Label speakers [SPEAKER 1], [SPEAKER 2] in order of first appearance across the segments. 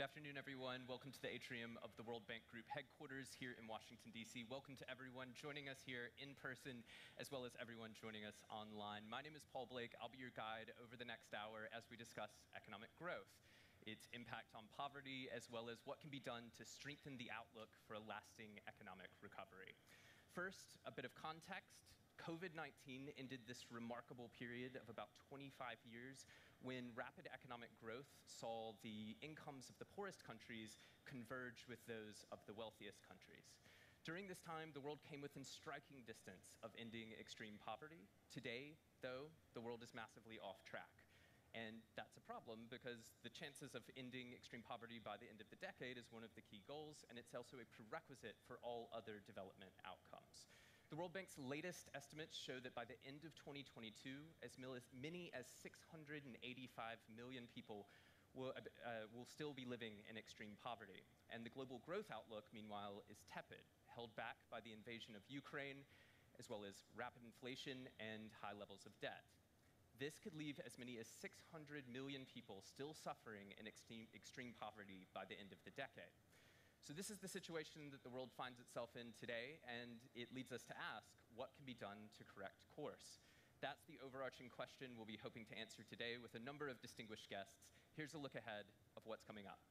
[SPEAKER 1] afternoon, everyone. Welcome to the atrium of the World Bank Group headquarters here in Washington, D.C. Welcome to everyone joining us here in person, as well as everyone joining us online. My name is Paul Blake. I'll be your guide over the next hour as we discuss economic growth, its impact on poverty, as well as what can be done to strengthen the outlook for a lasting economic recovery. First, a bit of context. COVID-19 ended this remarkable period of about 25 years when rapid economic growth saw the incomes of the poorest countries converge with those of the wealthiest countries. During this time, the world came within striking distance of ending extreme poverty. Today, though, the world is massively off track. And that's a problem because the chances of ending extreme poverty by the end of the decade is one of the key goals, and it's also a prerequisite for all other development outcomes. The World Bank's latest estimates show that by the end of 2022, as many as 685 million people will still be living in extreme poverty. And the global growth outlook, meanwhile, is tepid, held back by the invasion of Ukraine, as well as rapid inflation and high levels of debt. This could leave as many as 600 million people still suffering in extreme poverty by the end of the decade. So this is the situation that the world finds itself in today, and it leads us to ask, what can be done to correct course? That's the overarching question we'll be hoping to answer today with a number of distinguished guests. Here's a look ahead of what's coming up.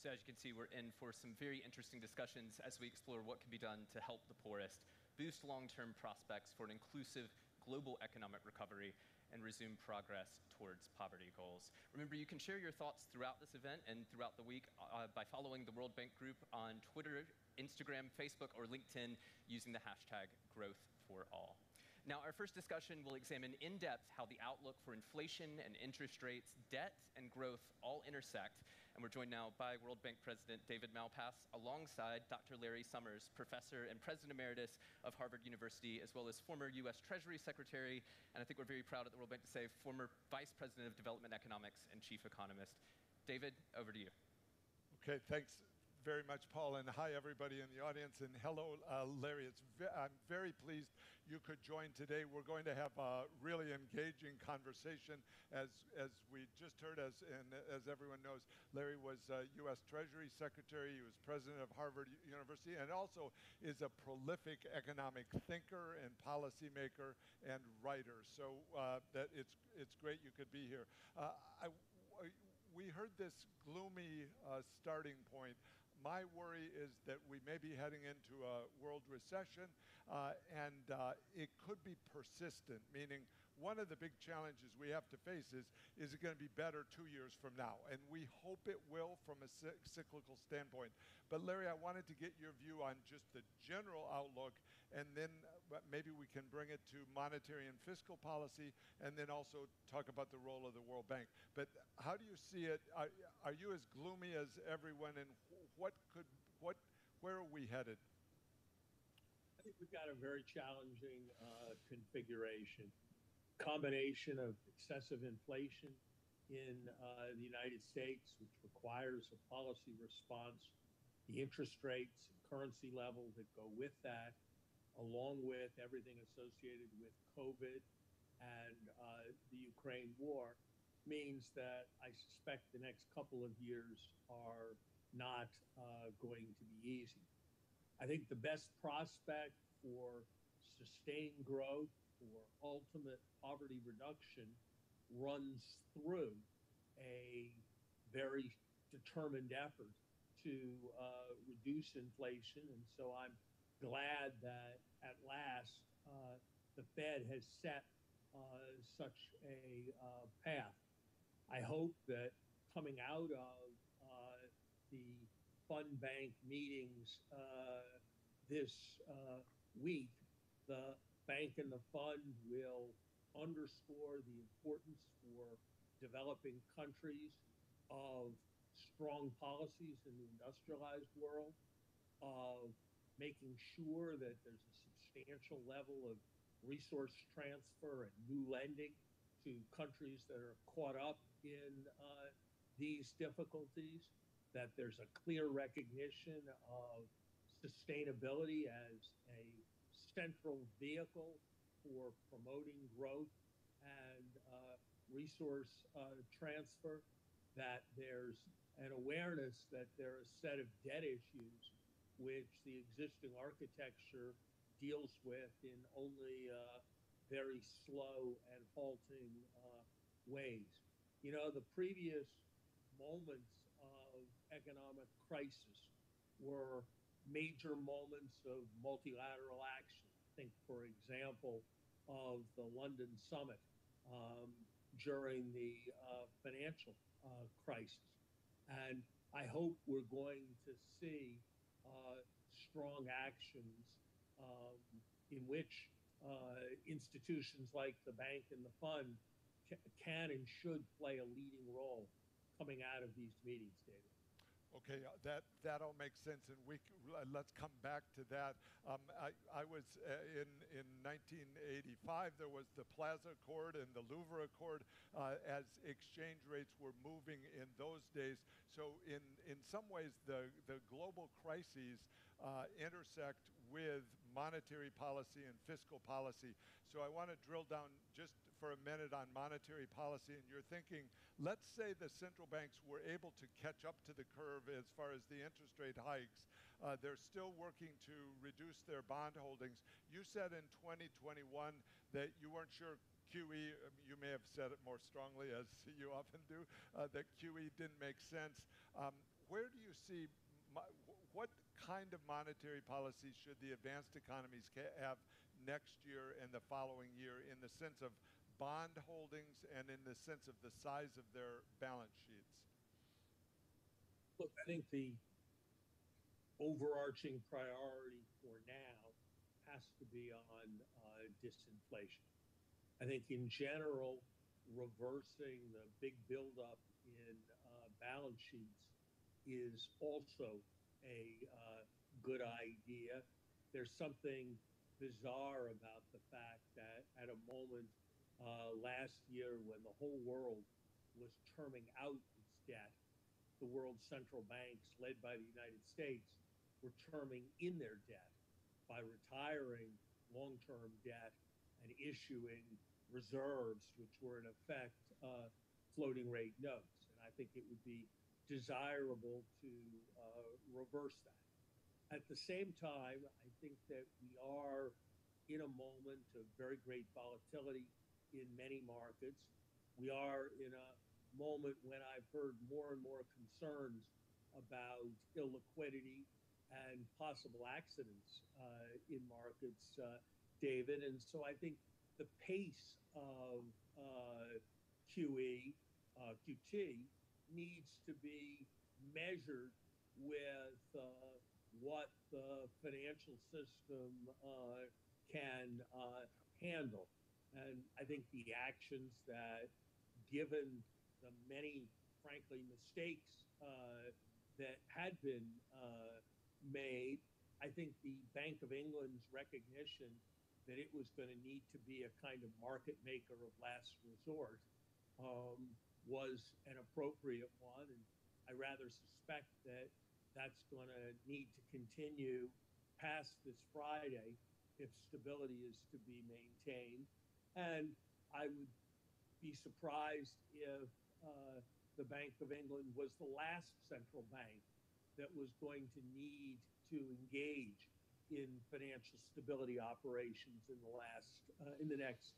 [SPEAKER 1] So as you can see, we're in for some very interesting discussions as we explore what can be done to help the poorest, boost long-term prospects for an inclusive global economic recovery, and resume progress towards poverty goals. Remember, you can share your thoughts throughout this event and throughout the week by following the World Bank Group on Twitter, Instagram, Facebook, or LinkedIn using the hashtag #GrowthForAll. Now, our first discussion will examine in depth how the outlook for inflation and interest rates, debt, and growth all intersect. And we're joined now by World Bank President David Malpass, alongside Dr. Larry Summers, Professor and President Emeritus of Harvard University, as well as former US Treasury Secretary, and I think we're very proud at the World Bank to say former Vice President of Development Economics and Chief Economist. David, over to you.
[SPEAKER 2] Okay, thanks very much, Paul, and hi everybody in the audience, and hello, Larry. I'm very pleased you could join today. We're going to have a really engaging conversation. As we just heard, as everyone knows, Larry was U.S. Treasury Secretary. He was president of Harvard University, and also is a prolific economic thinker and policymaker and writer. So that it's great you could be here. We heard this gloomy starting point. My worry is that we may be heading into a world recession, and it could be persistent, meaning one of the big challenges we have to face is it going to be better 2 years from now? And we hope it will from a cyclical standpoint. But Larry, I wanted to get your view on just the general outlook, and then maybe we can bring it to monetary and fiscal policy, and then also talk about the role of the World Bank. But how do you see it? Are you as gloomy as everyone, and where are we headed?
[SPEAKER 3] I think we've got a very challenging configuration. Combination of excessive inflation in the United States, which requires a policy response, the interest rates and currency level that go with that, along with everything associated with COVID and the Ukraine war, means that I suspect the next couple of years are not going to be easy. I think the best prospect for sustained growth, for ultimate poverty reduction, runs through a very determined effort to reduce inflation. And so I'm glad that at last the Fed has set such a path. I hope that coming out of the fund bank meetings this week, the bank and the fund will underscore the importance for developing countries of strong policies in the industrialized world, of making sure that there's a substantial level of resource transfer and new lending to countries that are caught up in these difficulties, that there's a clear recognition of sustainability as a central vehicle for promoting growth and resource transfer, that there's an awareness that there are a set of debt issues which the existing architecture deals with in only very slow and halting ways. You know, the previous moments of economic crisis were major moments of multilateral action. Think, for example, of the London summit during the financial crisis. And I hope we're going to see strong actions in which institutions like the bank and the fund can and should play a leading role coming out of these meetings, David.
[SPEAKER 2] Okay, that all makes sense, and let's come back to that. I was in 1985. There was the Plaza Accord and the Louvre Accord, as exchange rates were moving in those days. So in some ways, the global crises intersect with monetary policy and fiscal policy. So I want to drill down just for a minute on monetary policy. And you're thinking, let's say the central banks were able to catch up to the curve as far as the interest rate hikes. They're still working to reduce their bond holdings. You said in 2021 that you weren't sure QE, you may have said it more strongly, as you often do, that QE didn't make sense. Where do you see, what kind of monetary policy should the advanced economies have next year and the following year in the sense of bond holdings and in the sense of the size of their balance sheets?
[SPEAKER 3] Look, I think the overarching priority for now has to be on disinflation. I think in general, reversing the big buildup in balance sheets is also a good idea. There's something bizarre about the fact that at a moment last year when the whole world was terming out its debt, the world's central banks, led by the United States, were terming in their debt by retiring long-term debt and issuing reserves, which were in effect floating rate notes. And I think it would be desirable to reverse that. At the same time, I think that we are in a moment of very great volatility in many markets. We are in a moment when I've heard more and more concerns about illiquidity and possible accidents in markets, David. And so I think the pace of QE, QT needs to be measured with what the financial system can handle. And I think the actions that, given the many, frankly, mistakes that had been made, I think the Bank of England's recognition that it was going to need to be a kind of market maker of last resort was an appropriate one. And I rather suspect that that's going to need to continue past this Friday if stability is to be maintained. And I would be surprised if the Bank of England was the last central bank that was going to need to engage in financial stability operations in the next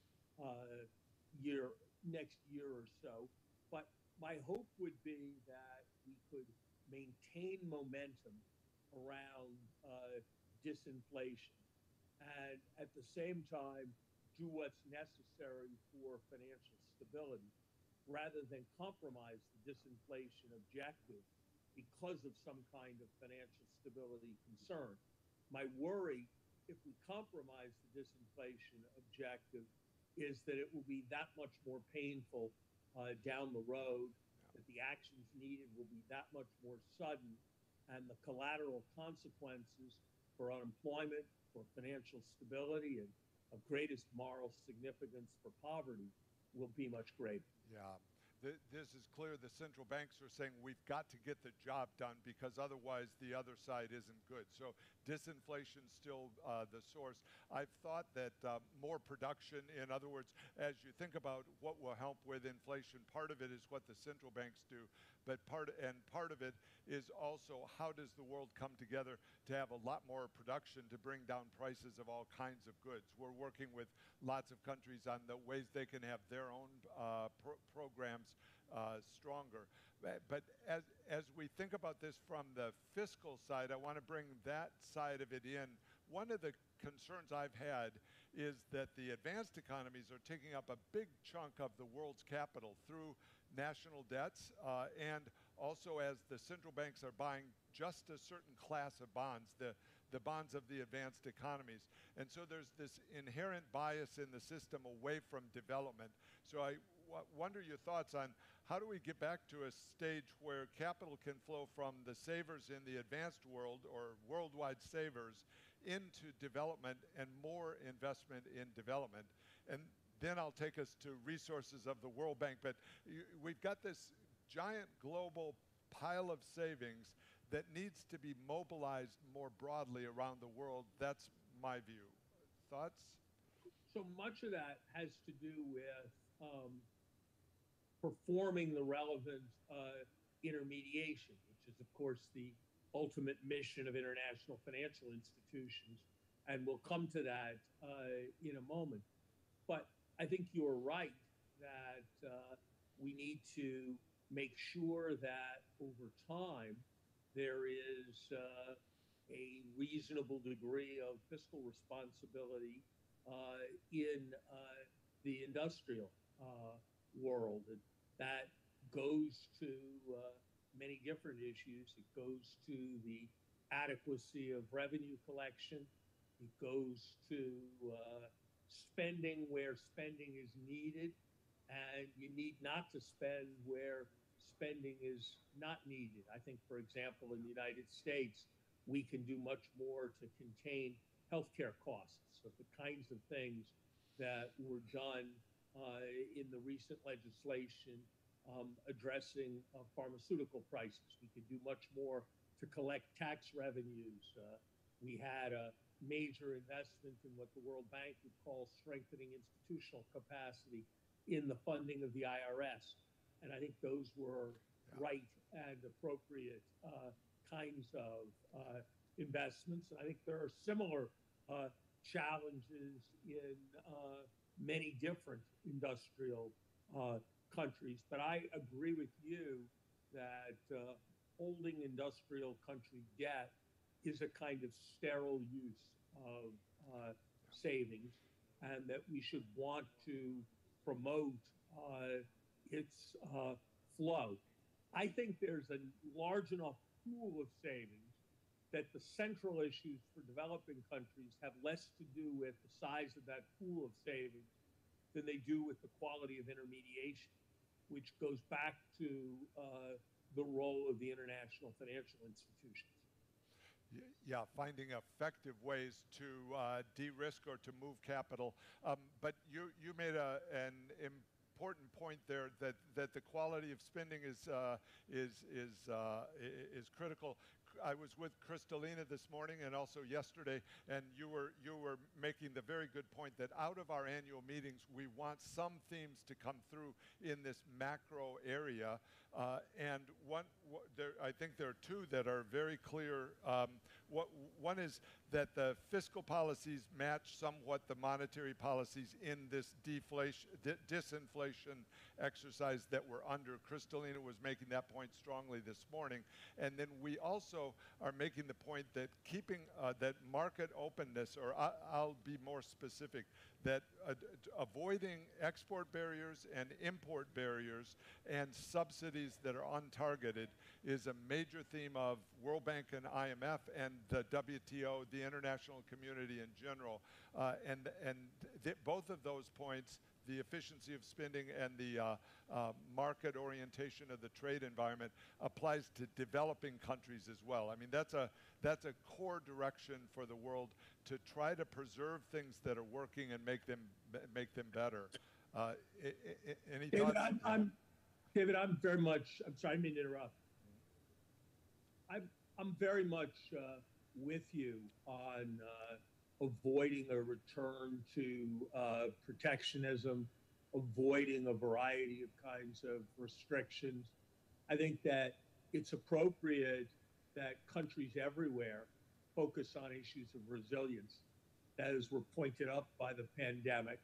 [SPEAKER 3] year or so. But my hope would be that we could maintain momentum around disinflation and at the same time do what's necessary for financial stability rather than compromise the disinflation objective because of some kind of financial stability concern. My worry, if we compromise the disinflation objective, is that it will be that much more painful down the road that the actions needed will be that much more sudden, and the collateral consequences for unemployment, for financial stability, and of greatest moral significance for poverty will be much greater.
[SPEAKER 2] Yeah. This is clear. The central banks are saying we've got to get the job done because otherwise the other side isn't good. So disinflation still the source. I've thought that more production, in other words, as you think about what will help with inflation, part of it is what the central banks do, but part of it is also how does the world come together to have a lot more production to bring down prices of all kinds of goods. We're working with lots of countries on the ways they can have their own programs stronger. But as we think about this from the fiscal side, I want to bring that side of it in. One of the concerns I've had is that the advanced economies are taking up a big chunk of the world's capital through national debts and also as the central banks are buying just a certain class of bonds, the bonds of the advanced economies. And so there's this inherent bias in the system away from development. So I wonder your thoughts on how do we get back to a stage where capital can flow from the savers in the advanced world or worldwide savers into development and more investment in development. And then I'll take us to resources of the World Bank. But we've got this giant global pile of savings that needs to be mobilized more broadly around the world. That's my view. Thoughts?
[SPEAKER 3] So much of that has to do with performing the relevant intermediation, which is, of course, the ultimate mission of international financial institutions. And we'll come to that in a moment. But I think you're right that we need to make sure that over time there is a reasonable degree of fiscal responsibility in the industrial world. And that goes to many different issues. It goes to the adequacy of revenue collection. It goes to spending where spending is needed, and you need not to spend where spending is not needed. I think, for example, in the United States, we can do much more to contain healthcare costs. So the kinds of things that were done in the recent legislation addressing pharmaceutical prices. We could do much more to collect tax revenues. We had a major investment in what the World Bank would call strengthening institutional capacity in the funding of the IRS. And I think those were right and appropriate kinds of investments. And I think there are similar challenges in many different industrial countries. But I agree with you that holding industrial country debt is a kind of sterile use of savings, and that we should want to promote its flow. I think there's a large enough pool of savings that the central issues for developing countries have less to do with the size of that pool of savings than they do with the quality of intermediation, which goes back to the role of the international financial institutions.
[SPEAKER 2] Yeah, finding effective ways to de-risk or to move capital. But you made an important point there that the quality of spending is critical. I was with Kristalina this morning and also yesterday, and you were making the very good point that out of our annual meetings, we want some themes to come through in this macro area. And I think there are two that are very clear. One is that the fiscal policies match somewhat the monetary policies in this disinflation exercise that we're under. Kristalina was making that point strongly this morning. And then we also are making the point that keeping that market openness, or I'll be more specific, that avoiding export barriers and import barriers and subsidies that are untargeted is a major theme of World Bank and IMF and the WTO, the international community in general. Both of those points the efficiency of spending and the market orientation of the trade environment applies to developing countries as well. I mean, that's a core direction for the world, to try to preserve things that are working and make them better. Any
[SPEAKER 3] David,
[SPEAKER 2] thoughts?
[SPEAKER 3] David, I'm very much. I'm sorry, I didn't mean to interrupt. I'm very much with you on avoiding a return to protectionism, avoiding a variety of kinds of restrictions. I think that it's appropriate that countries everywhere focus on issues of resilience, as were pointed up by the pandemic.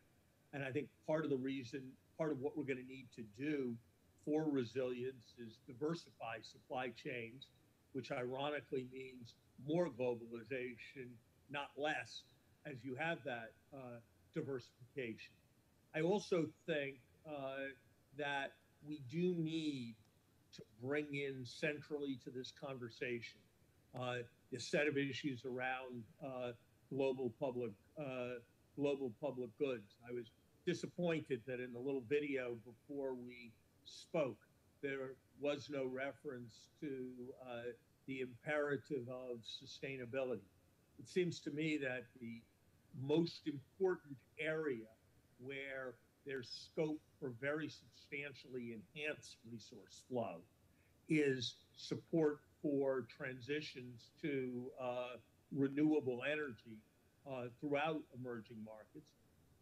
[SPEAKER 3] And I think part of what we're going to need to do for resilience is diversify supply chains, which ironically means more globalization, not less, as you have that diversification. I also think that we do need to bring in centrally to this conversation the set of issues around global public goods. I was disappointed that in the little video before we spoke, there was no reference to the imperative of sustainability. It seems to me that the most important area where there's scope for very substantially enhanced resource flow is support for transitions to renewable energy throughout emerging markets.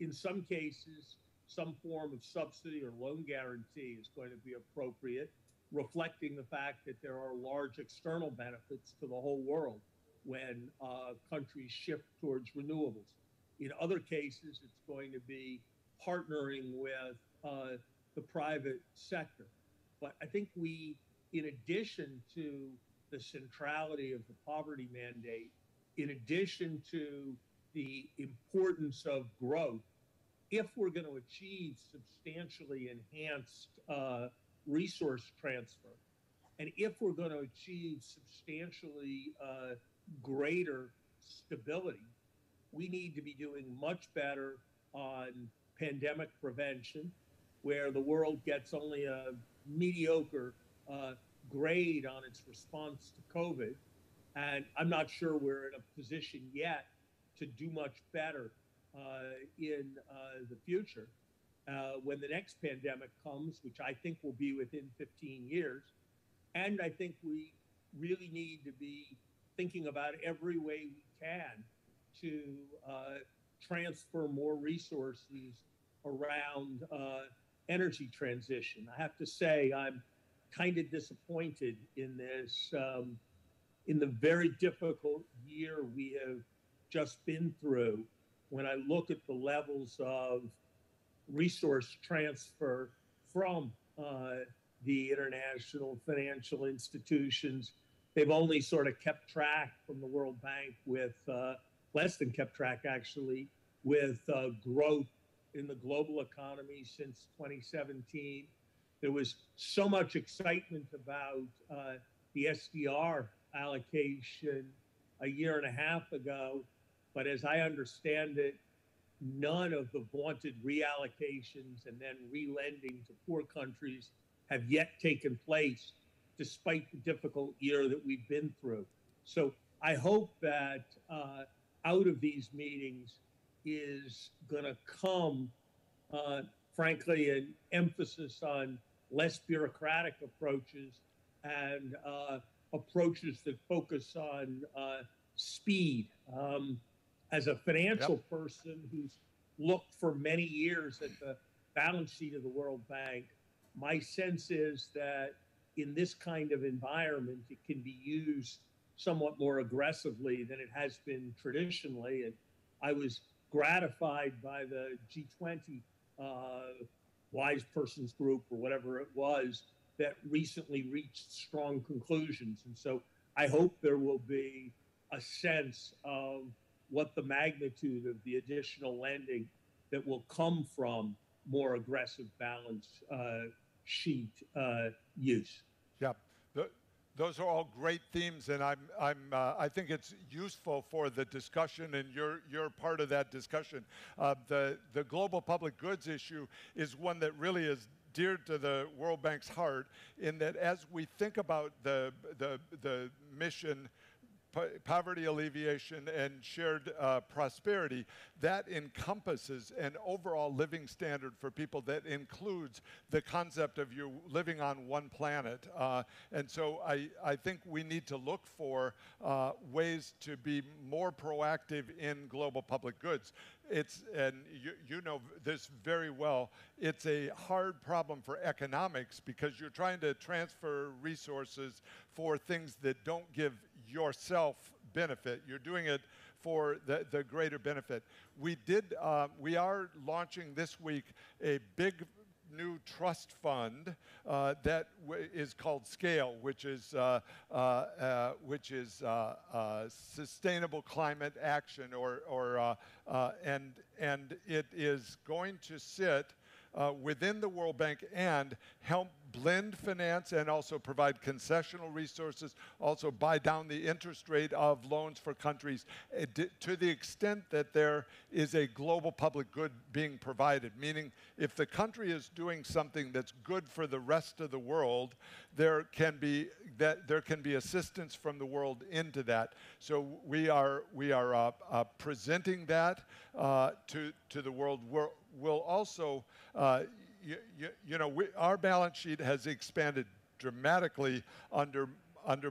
[SPEAKER 3] In some cases, some form of subsidy or loan guarantee is going to be appropriate, reflecting the fact that there are large external benefits to the whole world when countries shift towards renewables. In other cases, it's going to be partnering with the private sector. But I think we, in addition to the centrality of the poverty mandate, in addition to the importance of growth, if we're going to achieve substantially enhanced resource transfer, and if we're going to achieve substantially greater stability, we need to be doing much better on pandemic prevention, where the world gets only a mediocre grade on its response to COVID. And I'm not sure we're in a position yet to do much better in the future when the next pandemic comes, which I think will be within 15 years. And I think we really need to be thinking about every way we can to transfer more resources around energy transition. I have to say, I'm kind of disappointed in this, in the very difficult year we have just been through. When I look at the levels of resource transfer from the international financial institutions, they've only sort of kept track from the World Bank with, less than kept track actually, with growth in the global economy since 2017. There was so much excitement about the SDR allocation a year and a half ago, but as I understand it, none of the vaunted reallocations and then relending to poor countries have yet taken place, despite the difficult year that we've been through. So I hope that out of these meetings is going to come, frankly, an emphasis on less bureaucratic approaches and approaches that focus on speed. As a financial person who's looked for many years at the balance sheet of the World Bank, my sense is that in this kind of environment, it can be used somewhat more aggressively than it has been traditionally. And I was gratified by the G20 Wise Persons Group, or whatever it was, that recently reached strong conclusions. And so I hope there will be a sense of what the magnitude of the additional lending that will come from more aggressive balance sheet use.
[SPEAKER 2] Yeah. those are all great themes, and I think it's useful for the discussion, and you're part of that discussion. The global public goods issue is one that really is dear to the World Bank's heart, in that as we think about the mission, poverty alleviation and shared prosperity, that encompasses an overall living standard for people that includes the concept of you living on one planet. And so I think we need to look for ways to be more proactive in global public goods. And you know this very well, it's a hard problem for economics because you're trying to transfer resources for things that don't give yourself benefit. You're doing it for the greater benefit. We are launching this week a big new trust fund that is called SCALE, which is Sustainable Climate Action, and it is going to sit within the World Bank and help blend finance and also provide concessional resources, also buy down the interest rate of loans for countries to the extent that there is a global public good being provided. Meaning, if the country is doing something that's good for the rest of the world, there can be assistance from the world into that. So we are presenting that to the world. We'll also our balance sheet has expanded dramatically under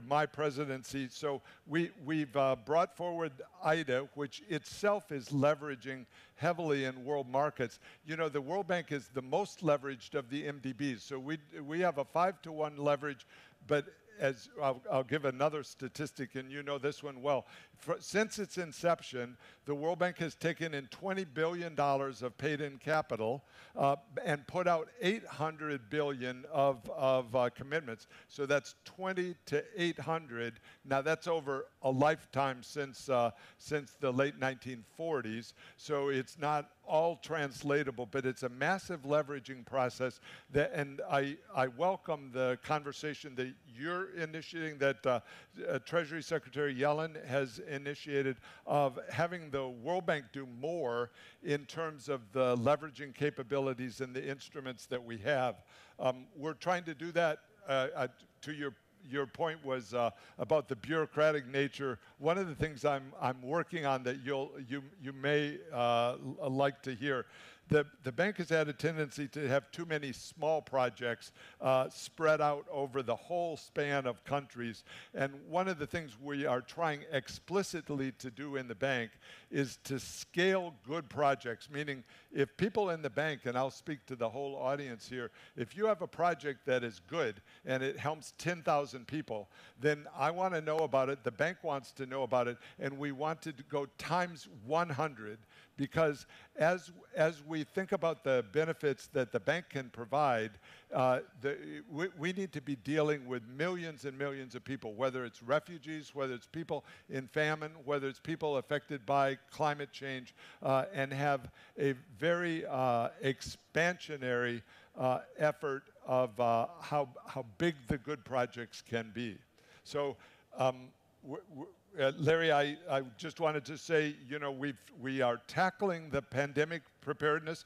[SPEAKER 2] my presidency. So we've brought forward IDA, which itself is leveraging heavily in world markets. You know, the World Bank is the most leveraged of the MDBs. So we have a 5-to-1 leverage, but as I'll give another statistic, and you know this one well. Since its inception, the World Bank has taken in $20 billion of paid-in capital and put out $800 billion of commitments. So that's 20 to 800. Now that's over a lifetime since the late 1940s. So it's not all translatable, but it's a massive leveraging process. And I welcome the conversation that you're initiating, that Treasury Secretary Yellen has initiated, of having the World Bank do more in terms of the leveraging capabilities and the instruments that we have. We're trying to do that. To your point was about the bureaucratic nature. One of the things I'm working on that you may like to hear. The bank has had a tendency to have too many small projects spread out over the whole span of countries. And one of the things we are trying explicitly to do in the bank is to scale good projects, meaning if people in the bank, and I'll speak to the whole audience here, if you have a project that is good and it helps 10,000 people, then I want to know about it, the bank wants to know about it, and we want to go times 100. Because as we think about the benefits that the bank can provide, we need to be dealing with millions and millions of people, whether it's refugees, whether it's people in famine, whether it's people affected by climate change, and have a very expansionary effort of how big the good projects can be. So. Larry, I just wanted to say, you know, we are tackling the pandemic preparedness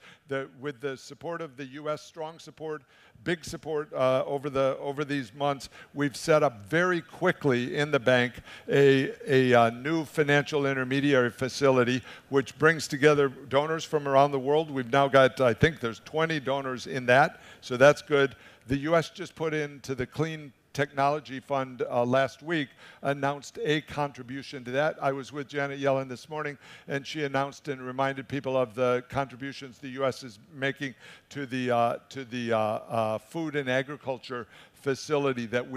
[SPEAKER 2] with the support of the U.S., strong support, big support over these months. We've set up very quickly in the bank a new financial intermediary facility, which brings together donors from around the world. We've now got, I think there's 20 donors in that, so that's good. The U.S. just put into the Clean Technology Fund last week, announced a contribution to that. I was with Janet Yellen this morning, and she announced and reminded people of the contributions the U.S. is making to the food and agriculture facility that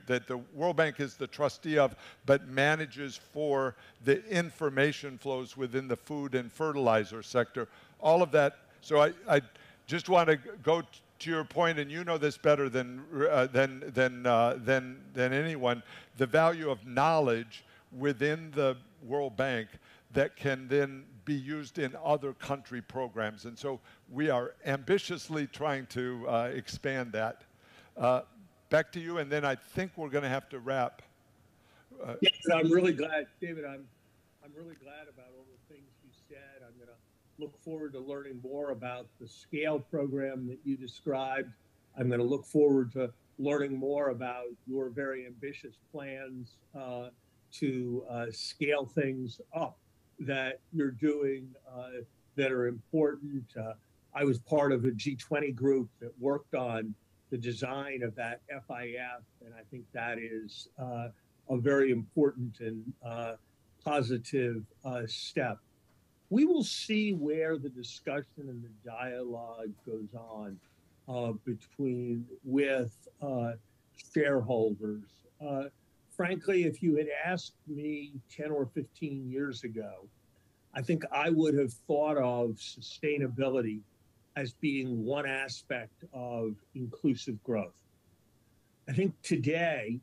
[SPEAKER 2] that the World Bank is the trustee of, but manages for the information flows within the food and fertilizer sector. All of that. So I just want to go to your point, and you know this better than anyone, the value of knowledge within the World Bank that can then be used in other country programs. And so we are ambitiously trying to expand that. back to you, and then I think we're going to have to wrap.
[SPEAKER 3] Yes, I'm really glad, David. I'm really glad about all the things you said. I'm going to look forward to learning more about the SCALE program that you described. I'm going to look forward to learning more about your very ambitious plans to scale things up that you're doing that are important. I was part of a G20 group that worked on the design of that FIF, and I think that is a very important and positive step. We will see where the discussion and the dialogue goes on with shareholders. Frankly, if you had asked me 10 or 15 years ago, I think I would have thought of sustainability as being one aspect of inclusive growth. I think today,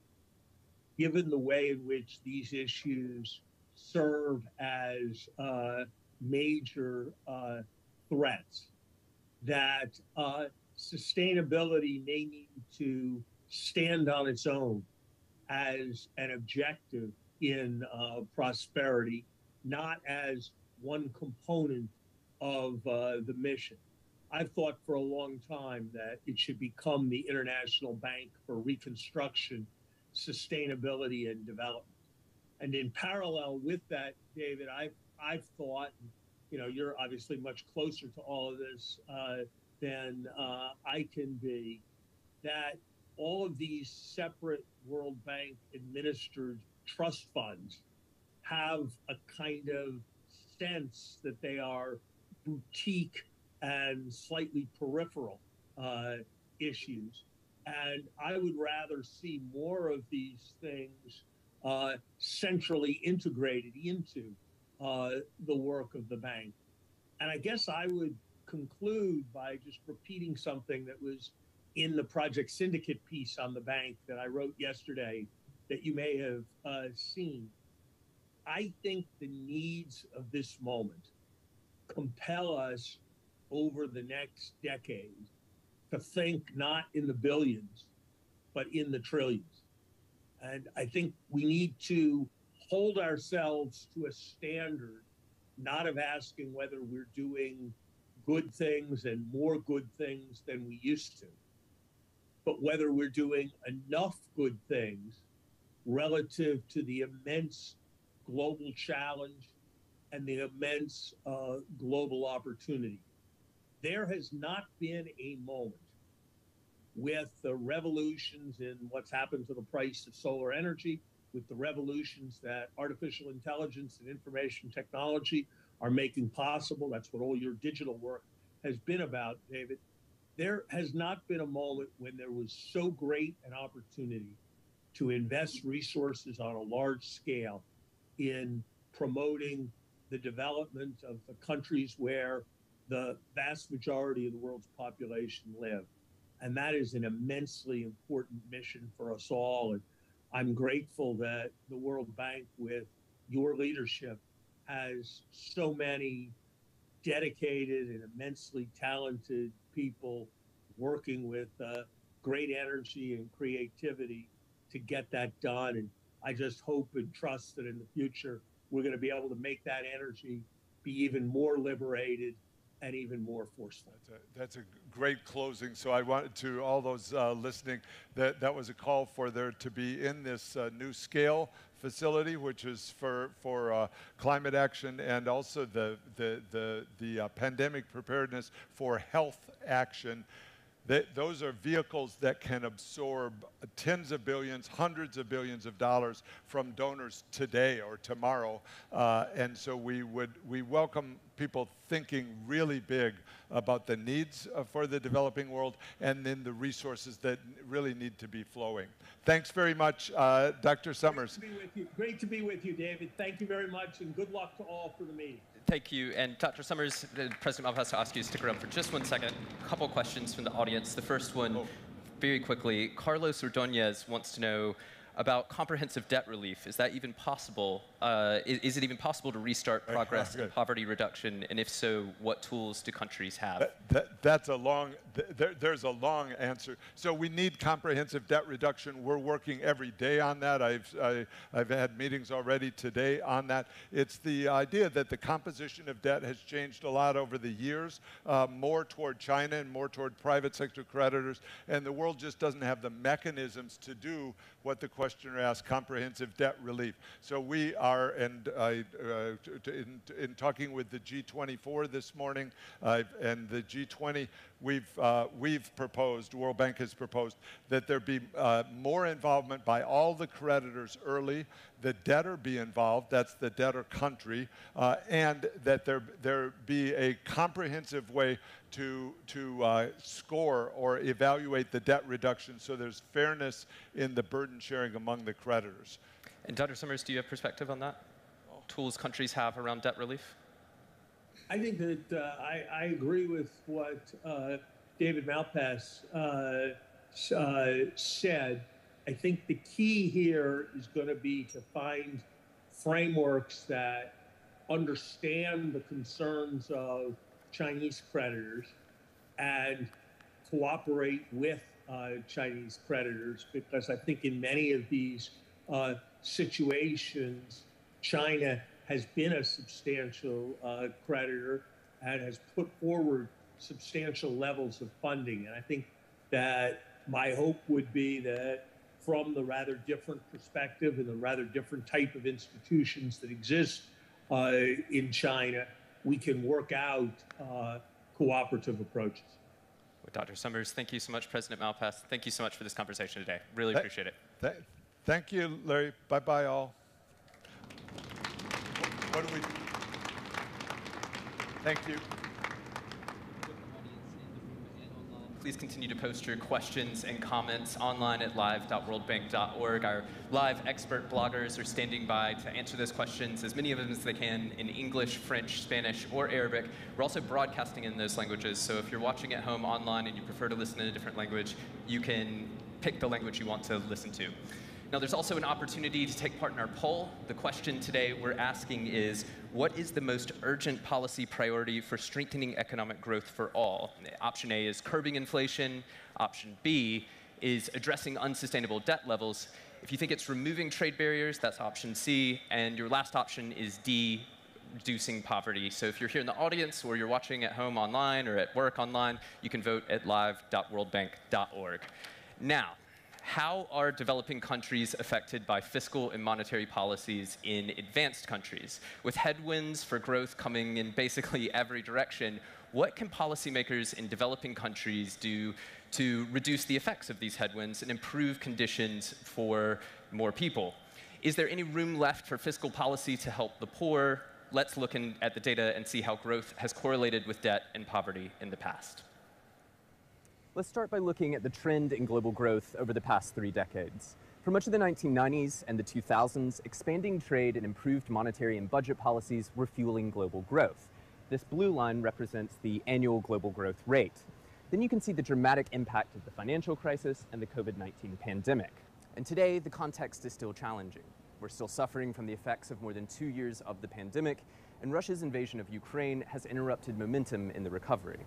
[SPEAKER 3] given the way in which these issues serve as major threats, that sustainability may need to stand on its own as an objective in prosperity, not as one component of the mission. I've thought for a long time that it should become the International Bank for Reconstruction, Sustainability, and Development. And in parallel with that, David, I've thought, you know, you're obviously much closer to all of this than I can be, that all of these separate World Bank administered trust funds have a kind of sense that they are boutique and slightly peripheral issues. And I would rather see more of these things centrally integrated into the work of the bank. And I guess I would conclude by just repeating something that was in the Project Syndicate piece on the bank that I wrote yesterday that you may have seen. I think the needs of this moment compel us over the next decade to think not in the billions, but in the trillions. And I think we need to hold ourselves to a standard, not of asking whether we're doing good things and more good things than we used to, but whether we're doing enough good things relative to the immense global challenge and the immense global opportunity. There has not been a moment with the revolutions in what's happened to the price of solar energy, with the revolutions that artificial intelligence and information technology are making possible. That's what all your digital work has been about, David. There has not been a moment when there was so great an opportunity to invest resources on a large scale in promoting the development of the countries where the vast majority of the world's population live. And that is an immensely important mission for us all. And I'm grateful that the World Bank, with your leadership, has so many dedicated and immensely talented people working with great energy and creativity to get that done. And I just hope and trust that in the future, we're going to be able to make that energy be even more liberated and even more forceful.
[SPEAKER 2] That's a great closing. So I wanted to all those listening, that was a call for there to be in this new SCALE facility, which is for climate action, and also the pandemic preparedness for health action. Those are vehicles that can absorb tens of billions, hundreds of billions of dollars from donors today or tomorrow. And so we welcome people thinking really big about the needs for the developing world and then the resources that really need to be flowing. Thanks very much, Dr. Summers.
[SPEAKER 3] Great to be with you. Great to be with you, David. Thank you very much, and good luck to all for the meeting.
[SPEAKER 1] Thank you. And Dr. Summers, President Malpass, to ask you to stick around for just 1 second. A couple questions from the audience. The first one, very quickly, Carlos Ordonez wants to know, about comprehensive debt relief. Is that even possible? Is it even possible to restart progress in poverty reduction? And if so, what tools do countries have?
[SPEAKER 2] That's a long, there's a long answer. So we need comprehensive debt reduction. We're working every day on that. I've had meetings already today on that. It's the idea that the composition of debt has changed a lot over the years, more toward China and more toward private sector creditors, and the world just doesn't have the mechanisms to do what the questioner asked, comprehensive debt relief. So we are, and in talking with the G24 this morning and the G20, we've proposed, World Bank has proposed, that there be more involvement by all the creditors early, the debtor be involved, that's the debtor country, and that there be a comprehensive way to score or evaluate the debt reduction so there's fairness in the burden sharing among the creditors.
[SPEAKER 1] And Dr. Summers, do you have perspective on that? Tools countries have around debt relief?
[SPEAKER 3] I think that I agree with what David Malpass said. I think the key here is going to be to find frameworks that understand the concerns of Chinese creditors and cooperate with Chinese creditors, because I think in many of these situations, China has been a substantial creditor and has put forward substantial levels of funding. And I think that my hope would be that from the rather different perspective and the rather different type of institutions that exist in China, we can work out cooperative approaches.
[SPEAKER 1] Well, Dr. Summers, thank you so much. President Malpass, thank you so much for this conversation today. Really appreciate it.
[SPEAKER 2] Thank you, Larry. Bye-bye, all. What do we... Thank you.
[SPEAKER 1] Please continue to post your questions and comments online at live.worldbank.org. Our live expert bloggers are standing by to answer those questions, as many of them as they can, in English, French, Spanish, or Arabic. We're also broadcasting in those languages, so if you're watching at home online and you prefer to listen in a different language, you can pick the language you want to listen to. Now, there's also an opportunity to take part in our poll. The question today we're asking is, what is the most urgent policy priority for strengthening economic growth for all? Option A is curbing inflation. Option B is addressing unsustainable debt levels. If you think it's removing trade barriers, that's option C. And your last option is D, reducing poverty. So if you're here in the audience or you're watching at home online or at work online, you can vote at live.worldbank.org. Now, how are developing countries affected by fiscal and monetary policies in advanced countries? With headwinds for growth coming in basically every direction, what can policymakers in developing countries do to reduce the effects of these headwinds and improve conditions for more people? Is there any room left for fiscal policy to help the poor? Let's look at the data and see how growth has correlated with debt and poverty in the past.
[SPEAKER 4] Let's start by looking at the trend in global growth over the past 3 decades. For much of the 1990s and the 2000s, expanding trade and improved monetary and budget policies were fueling global growth. This blue line represents the annual global growth rate. Then you can see the dramatic impact of the financial crisis and the COVID-19 pandemic. And today, the context is still challenging. We're still suffering from the effects of more than 2 years of the pandemic, and Russia's invasion of Ukraine has interrupted momentum in the recovery.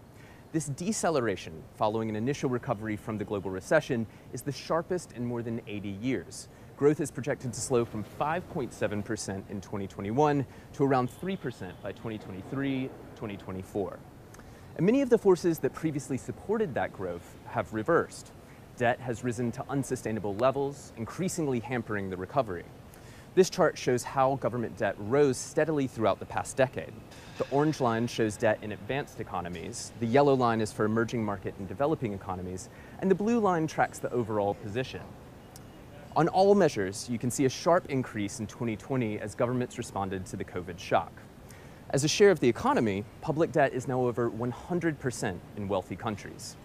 [SPEAKER 4] This deceleration, following an initial recovery from the global recession, is the sharpest in more than 80 years. Growth is projected to slow from 5.7% in 2021 to around 3% by 2023-2024. And many of the forces that previously supported that growth have reversed. Debt has risen to unsustainable levels, increasingly hampering the recovery. This chart shows how government debt rose steadily throughout the past decade. The orange line shows debt in advanced economies, the yellow line is for emerging market and developing economies, and the blue line tracks the overall position. On all measures, you can see a sharp increase in 2020 as governments responded to the COVID shock. As a share of the economy, public debt is now over 100% in wealthy countries.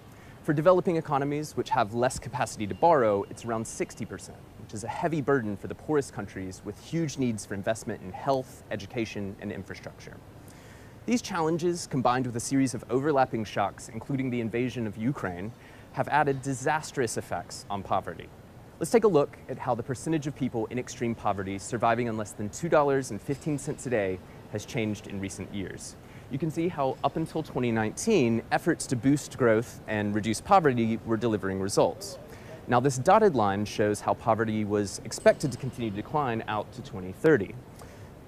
[SPEAKER 4] For developing economies, which have less capacity to borrow, it's around 60%, which is a heavy burden for the poorest countries with huge needs for investment in health, education, and infrastructure. These challenges, combined with a series of overlapping shocks, including the invasion of Ukraine, have added disastrous effects on poverty. Let's take a look at how the percentage of people in extreme poverty surviving on less than $2.15 a day has changed in recent years. You can see how up until 2019, efforts to boost growth and reduce poverty were delivering results. Now this dotted line shows how poverty was expected to continue to decline out to 2030.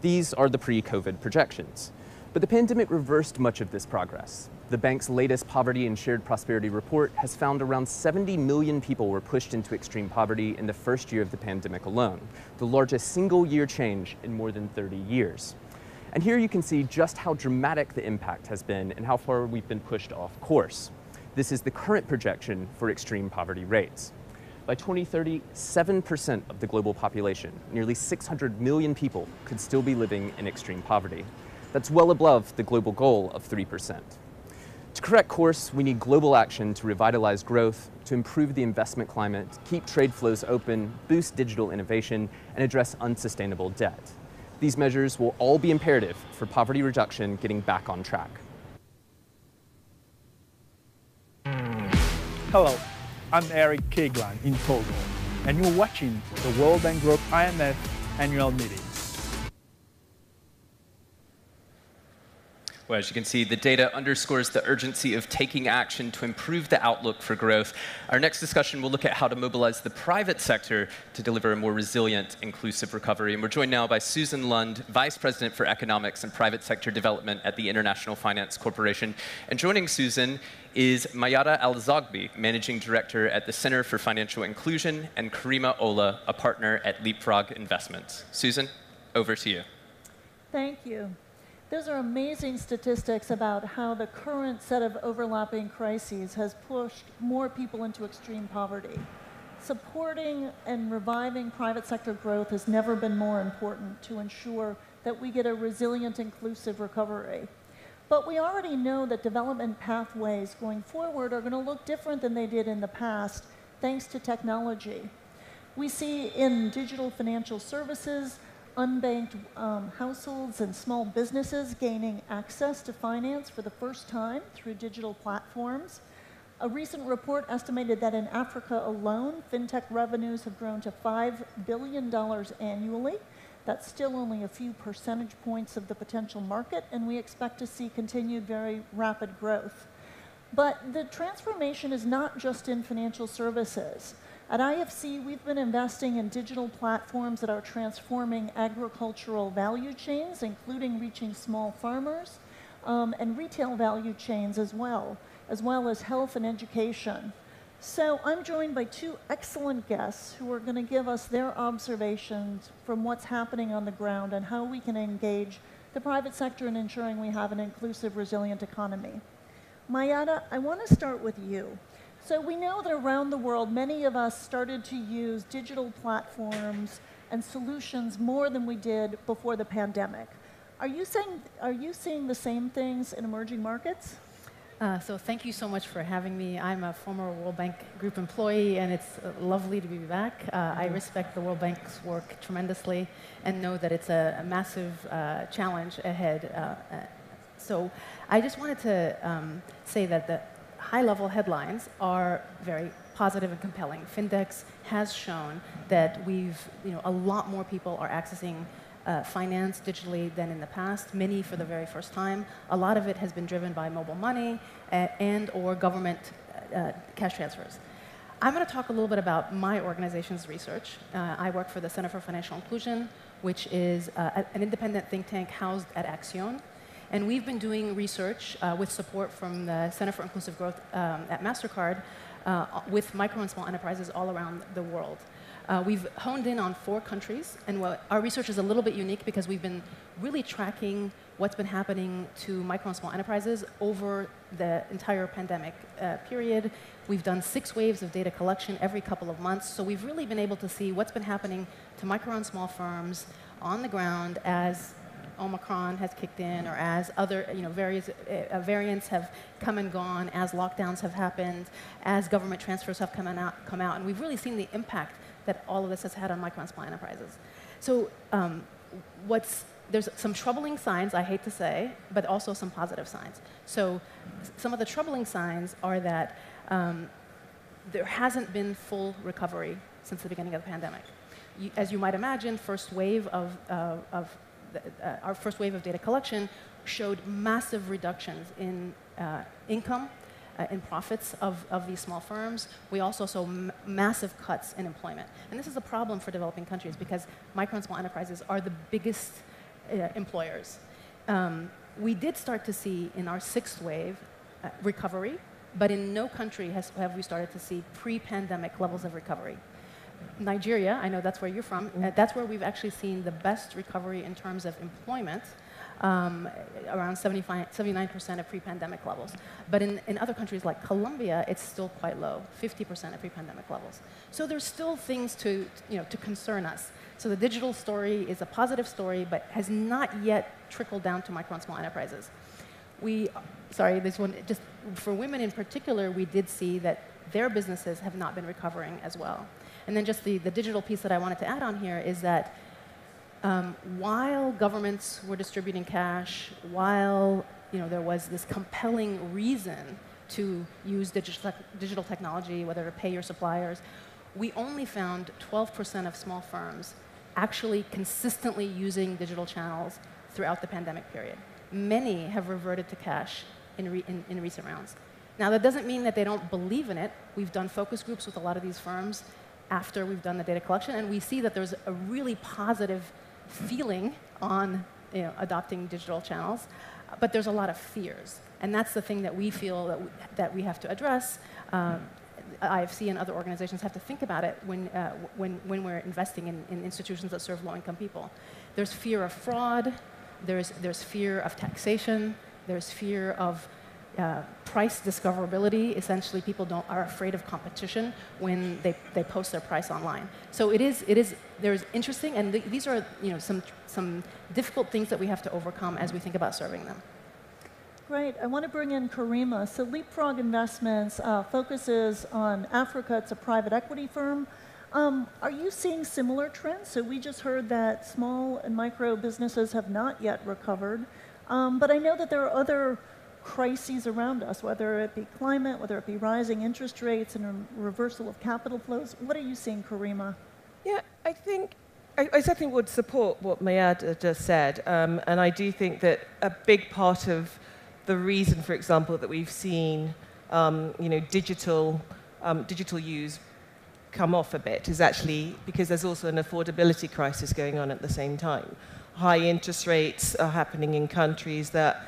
[SPEAKER 4] These are the pre-COVID projections. But the pandemic reversed much of this progress. The bank's latest Poverty and Shared Prosperity report has found around 70 million people were pushed into extreme poverty in the first year of the pandemic alone, the largest single-year change in more than 30 years. And here you can see just how dramatic the impact has been and how far we've been pushed off course. This is the current projection for extreme poverty rates. By 2030, 7% of the global population, nearly 600 million people, could still be living in extreme poverty. That's well above the global goal of 3%. To correct course, we need global action to revitalize growth, to improve the investment climate, keep trade flows open, boost digital innovation, and address unsustainable debt. These measures will all be imperative for poverty reduction getting back on track.
[SPEAKER 5] Hello, I'm Eric Keglan in Togo, and you're watching the World Bank Group IMF annual meeting.
[SPEAKER 1] Well, as you can see, the data underscores the urgency of taking action to improve the outlook for growth. Our next discussion will look at how to mobilize the private sector to deliver a more resilient, inclusive recovery. And we're joined now by Susan Lund, Vice President for Economics and Private Sector Development at the International Finance Corporation. And joining Susan is Mayada Al-Zogby, Managing Director at the Center for Financial Inclusion, and Karima Ola, a partner at Leapfrog Investments. Susan, over to you.
[SPEAKER 6] Thank you. Those are amazing statistics about how the current set of overlapping crises has pushed more people into extreme poverty. Supporting and reviving private sector growth has never been more important to ensure that we get a resilient, inclusive recovery. But we already know that development pathways going forward are going to look different than they did in the past, thanks to technology. We see in digital financial services, unbanked households and small businesses gaining access to finance for the first time through digital platforms. A recent report estimated that in Africa alone, fintech revenues have grown to $5 billion annually. That's still only a few percentage points of the potential market, and we expect to see continued very rapid growth. But the transformation is not just in financial services. At IFC, we've been investing in digital platforms that are transforming agricultural value chains, including reaching small farmers, and retail value chains as well as health and education. So I'm joined by two excellent guests who are going to give us their observations from what's happening on the ground and how we can engage the private sector in ensuring we have an inclusive, resilient economy. Mayada, I want to start with you. So we know that around the world, many of us started to use digital platforms and solutions more than we did before the pandemic. Are you seeing the same things in emerging markets?
[SPEAKER 7] So thank you so much for having me. I'm a former World Bank Group employee, and it's lovely to be back. I respect the World Bank's work tremendously and know that it's a massive challenge ahead. So I just wanted to say that the high-level headlines are very positive and compelling. Findex has shown that a lot more people are accessing finance digitally than in the past, many for the very first time. A lot of it has been driven by mobile money and or government cash transfers. I'm going to talk a little bit about my organization's research. I work for the Center for Financial Inclusion, which is an independent think tank housed at Accion. And we've been doing research with support from the Center for Inclusive Growth at MasterCard with micro and small enterprises all around the world. We've honed in on 4 countries, and our research is a little bit unique because we've been really tracking what's been happening to micro and small enterprises over the entire pandemic period. We've done 6 waves of data collection every couple of months, so we've really been able to see what's been happening to micro and small firms on the ground as Omicron has kicked in, or as other various variants have come and gone, as lockdowns have happened, as government transfers have come out, and we've really seen the impact that all of this has had on micro and small enterprises. So there's some troubling signs, I hate to say, but also some positive signs. So some of the troubling signs are that there hasn't been full recovery since the beginning of the pandemic. As you might imagine, our first wave of data collection showed massive reductions in income, in profits of these small firms. We also saw massive cuts in employment. And this is a problem for developing countries because micro and small enterprises are the biggest employers. We did start to see in our sixth wave recovery, but in no country have we started to see pre-pandemic levels of recovery. Nigeria, I know that's where you're from, that's where we've actually seen the best recovery in terms of employment, around 79% of pre-pandemic levels. But in other countries like Colombia, it's still quite low, 50% of pre-pandemic levels. So there's still things to concern us. So the digital story is a positive story, but has not yet trickled down to micro and small enterprises. This one, just for women in particular, we did see that their businesses have not been recovering as well. And then just the digital piece that I wanted to add on here is that while governments were distributing cash, while there was this compelling reason to use digital technology, whether to pay your suppliers, we only found 12% of small firms actually consistently using digital channels throughout the pandemic period. Many have reverted to cash in recent rounds. Now, that doesn't mean that they don't believe in it. We've done focus groups with a lot of these firms after we've done the data collection, and we see that there's a really positive feeling on adopting digital channels, but there's a lot of fears, and that's the thing that we feel that we have to address. IFC and other organizations have to think about it when we're investing in institutions that serve low-income people. There's fear of fraud, there's fear of taxation, there's fear of price discoverability. Essentially, people are afraid of competition when they post their price online. So there's interesting, and these are some difficult things that we have to overcome as we think about serving them.
[SPEAKER 6] Great. I want to bring in Karima. So Leapfrog Investments focuses on Africa. It's a private equity firm. Are you seeing similar trends? So we just heard that small and micro businesses have not yet recovered. But I know that there are other crises around us, whether it be climate, whether it be rising interest rates and a reversal of capital flows. What are you seeing, Karima?
[SPEAKER 8] Yeah, I think I certainly would support what Mayad just said. And I do think that a big part of the reason, for example, that we've seen digital use come off a bit is actually because there's also an affordability crisis going on at the same time. High interest rates are happening in countries that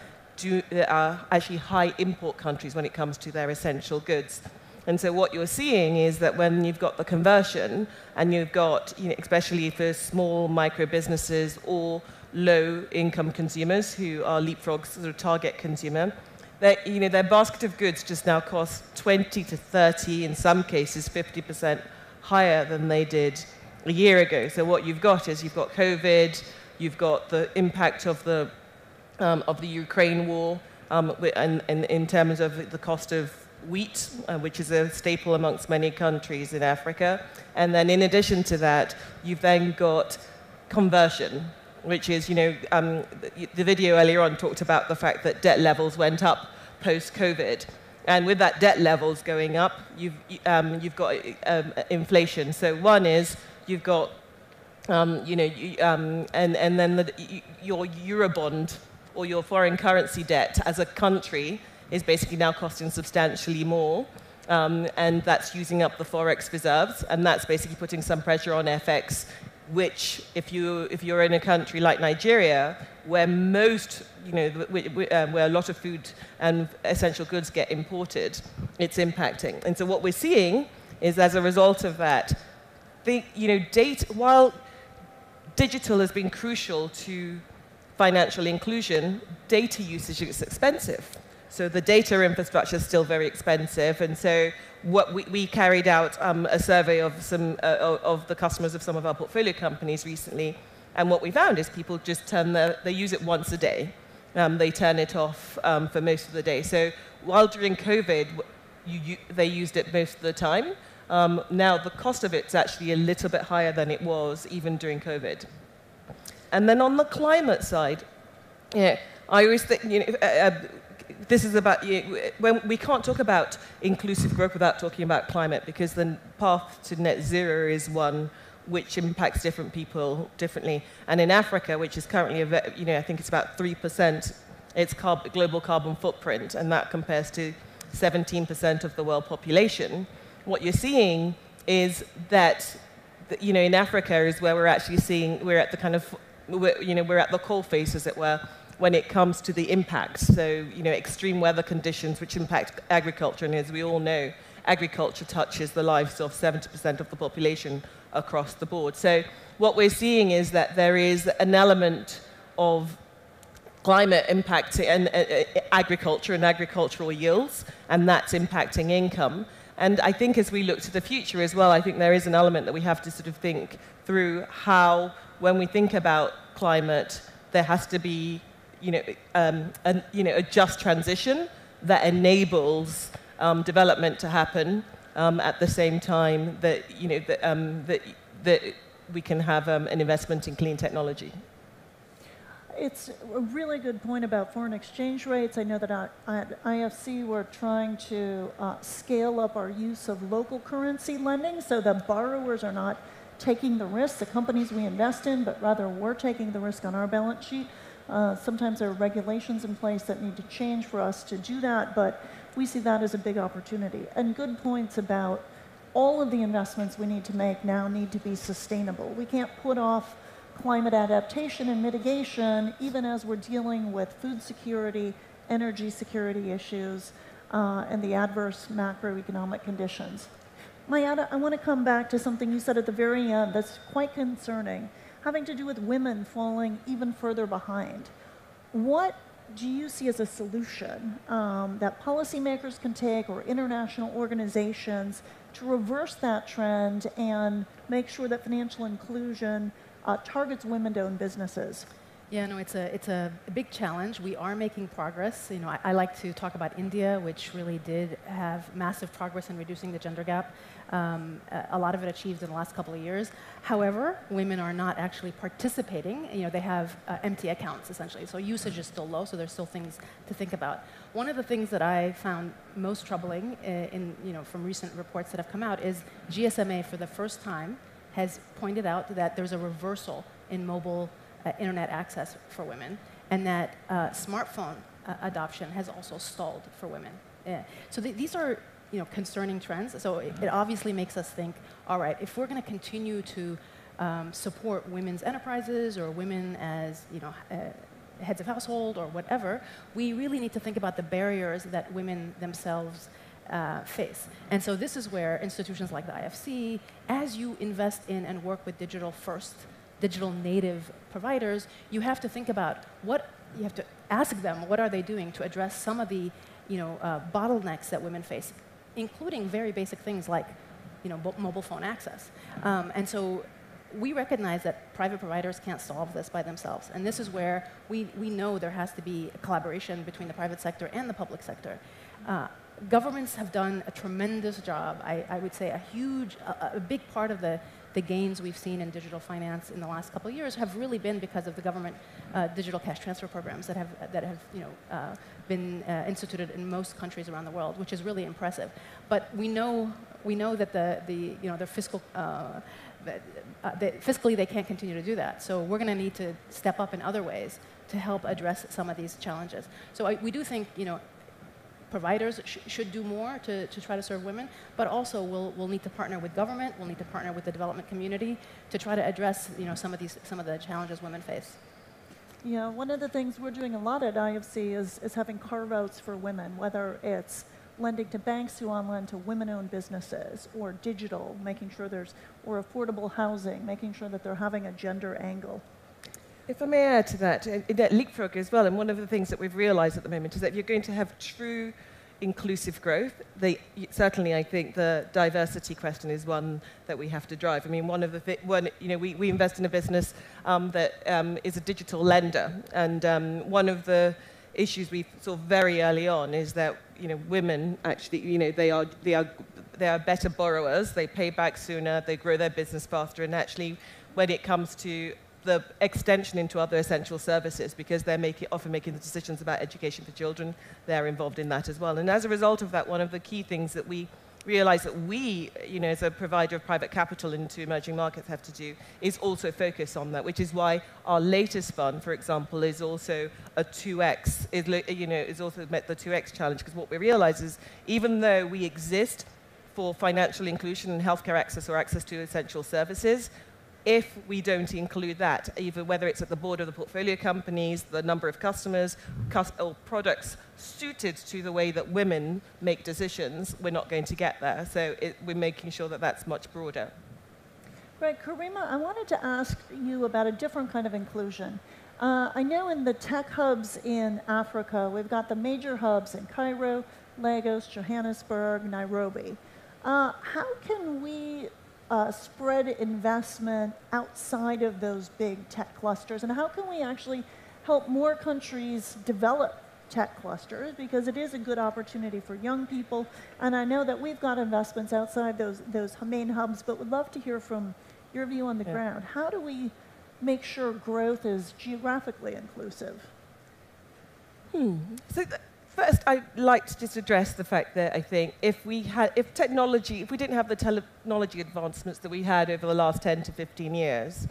[SPEAKER 8] are actually high import countries when it comes to their essential goods. And so what you're seeing is that when you've got the conversion and you've got, especially for small micro businesses or low-income consumers who are Leapfrog's sort of target consumer, their basket of goods just now costs 20 to 30, in some cases 50% higher than they did a year ago. So what you've got is you've got COVID, you've got the impact of the Ukraine war, and in terms of the cost of wheat, which is a staple amongst many countries in Africa. And then in addition to that, you've then got conversion, which is, the video earlier on talked about the fact that debt levels went up post-COVID. And with that debt levels going up, you've got inflation. So one is you've got, and then your Eurobond or your foreign currency debt as a country is basically now costing substantially more. And that's using up the Forex reserves. And that's basically putting some pressure on FX, which if you're in a country like Nigeria, where where a lot of food and essential goods get imported, it's impacting. And so what we're seeing is, as a result of that, while digital has been crucial to financial inclusion, data usage is expensive. So the data infrastructure is still very expensive, and so what we carried out a survey of some of the customers of some of our portfolio companies recently, and what we found is people just they use it once a day. They turn it off for most of the day. So while during COVID, they used it most of the time, now the cost of it's actually a little bit higher than it was even during COVID. And then on the climate side, I always think, this is about, when we can't talk about inclusive growth without talking about climate, because the path to net zero is one which impacts different people differently. And in Africa, which is currently, I think it's about 3%, its global carbon footprint, and that compares to 17% of the world population. What you're seeing is that, in Africa is where we're actually seeing, we're at the kind of, we're at the coalface, as it were, when it comes to the impacts. So, extreme weather conditions which impact agriculture, and as we all know, agriculture touches the lives of 70% of the population across the board. So what we're seeing is that there is an element of climate impact and agriculture and agricultural yields, and that's impacting income. And I think as we look to the future as well, I think there is an element that we have to sort of think through how, when we think about climate, there has to be, a just transition that enables development to happen at the same time that, that we can have an investment in clean technology.
[SPEAKER 6] It's a really good point about foreign exchange rates. I know that at IFC we're trying to scale up our use of local currency lending so that borrowers are not taking the risk, the companies we invest in, but rather we're taking the risk on our balance sheet. Sometimes there are regulations in place that need to change for us to do that, but we see that as a big opportunity. And good points about all of the investments we need to make now need to be sustainable. We can't put off climate adaptation and mitigation, even as we're dealing with food security, energy security issues, and the adverse macroeconomic conditions. Mayada, I want to come back to something you said at the very end that's quite concerning, having to do with women falling even further behind. What do you see as a solution that policymakers can take, or international organizations, to reverse that trend and make sure that financial inclusion targets women-owned businesses?
[SPEAKER 7] Yeah, no, it's a big challenge. We are making progress. I like to talk about India, which really did have massive progress in reducing the gender gap. A lot of it achieved in the last couple of years. However, women are not actually participating. They have empty accounts, essentially. So usage is still low, so there's still things to think about. One of the things that I found most troubling from recent reports that have come out is GSMA, for the first time, has pointed out that there's a reversal in mobile internet access for women, and that smartphone adoption has also stalled for women. So these are concerning trends. So it obviously makes us think, all right, if we're going to continue to support women's enterprises or women as heads of household or whatever, we really need to think about the barriers that women themselves face. And so this is where institutions like the IFC, as you invest in and work with digital-first, digital native providers, you have to think about you have to ask them, what are they doing to address some of the bottlenecks that women face, including very basic things like mobile phone access. And so we recognize that private providers can't solve this by themselves. And this is where we know there has to be a collaboration between the private sector and the public sector. Governments have done a tremendous job. I would say a big part of the gains we've seen in digital finance in the last couple of years have really been because of the government digital cash transfer programs that have been instituted in most countries around the world, which is really impressive. But we know that the fiscal fiscally they can't continue to do that. So we're going to need to step up in other ways to help address some of these challenges. So we do think providers should do more to try to serve women, but also we'll need to partner with government, we'll need to partner with the development community to try to address some of the challenges women face.
[SPEAKER 6] Yeah, one of the things we're doing a lot at IFC is having carve-outs for women, whether it's lending to banks who lend to women-owned businesses, or digital, making sure or affordable housing, making sure that they're having a gender angle.
[SPEAKER 8] If I may add to that, Leapfrog as well, and one of the things that we've realized at the moment is that if you're going to have true inclusive growth, certainly I think the diversity question is one that we have to drive. I mean, we invest in a business that is a digital lender, and one of the issues we saw very early on is that women actually they are better borrowers, they pay back sooner, they grow their business faster, and actually when it comes to the extension into other essential services, because they're often making the decisions about education for children. They're involved in that as well. And as a result of that, one of the key things that we realize that we, as a provider of private capital into emerging markets have to do is also focus on that, which is why our latest fund, for example, is also a 2x, is also met the 2x challenge, because what we realize is even though we exist for financial inclusion and healthcare access or access to essential services, if we don't include that, either whether it's at the board of the portfolio companies, the number of customers, or products suited to the way that women make decisions, we're not going to get there. So we're making sure that that's much broader.
[SPEAKER 6] Right, Karima, I wanted to ask you about a different kind of inclusion. I know in the tech hubs in Africa, we've got the major hubs in Cairo, Lagos, Johannesburg, Nairobi. How can we spread investment outside of those big tech clusters, and how can we actually help more countries develop tech clusters, because it is a good opportunity for young people, and I know that we've got investments outside those main hubs, but would love to hear from your view on the ground. How do we make sure growth is geographically inclusive?
[SPEAKER 8] First, I'd like to just address the fact that I think if we didn't have the technology advancements that we had over the last 10 to 15 years,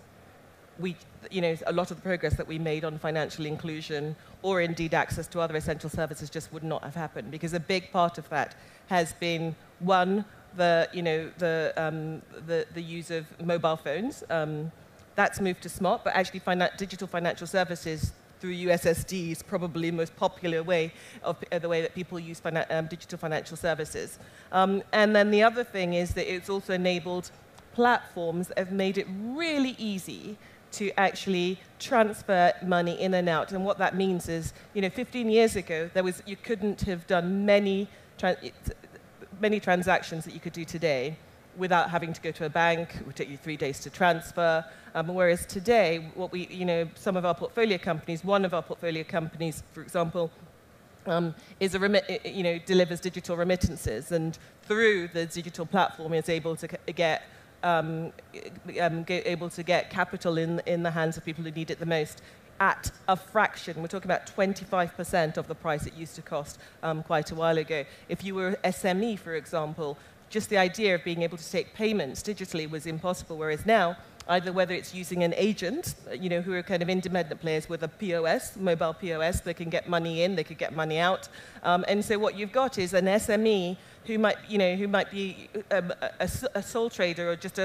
[SPEAKER 8] a lot of the progress that we made on financial inclusion or indeed access to other essential services just would not have happened, because a big part of that has been, one, the use of mobile phones. That's moved to smart, but actually digital financial services through USSD is probably the most popular way of the way that people use digital financial services. And then the other thing is that it's also enabled platforms that have made it really easy to actually transfer money in and out. And what that means is, 15 years ago, you couldn't have done many transactions that you could do today without having to go to a bank. It would take you 3 days to transfer. Whereas today, some of our portfolio companies, one of our portfolio companies, for example, delivers digital remittances, and through the digital platform is able to get capital in the hands of people who need it the most at a fraction. We're talking about 25% of the price it used to cost quite a while ago. If you were SME, for example, just the idea of being able to take payments digitally was impossible, whereas now, whether it's using an agent, who are kind of independent players with a POS, mobile POS, they can get money in, they can get money out. And so what you've got is an SME who might be a sole trader or just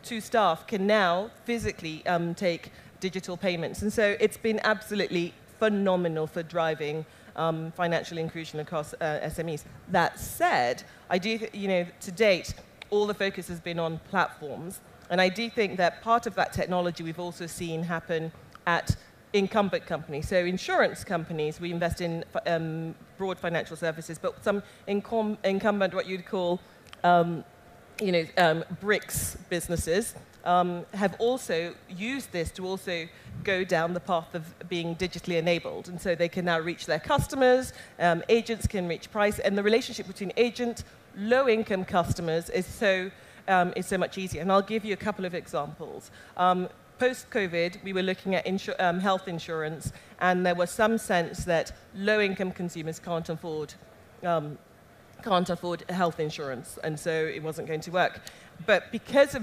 [SPEAKER 8] two staff can now physically take digital payments. And so it's been absolutely phenomenal for driving financial inclusion across SMEs. That said, I do, to date, all the focus has been on platforms. And I do think that part of that technology we've also seen happen at incumbent companies. So insurance companies, we invest in broad financial services, but some incumbent, what you'd call, bricks businesses, have also used this to also go down the path of being digitally enabled. And so they can now reach their customers, agents can reach price, and the relationship between agent, low-income customers is so much easier. And I'll give you a couple of examples. Post-COVID, we were looking at health insurance, and there was some sense that low-income consumers can't afford health insurance, and so it wasn't going to work. But because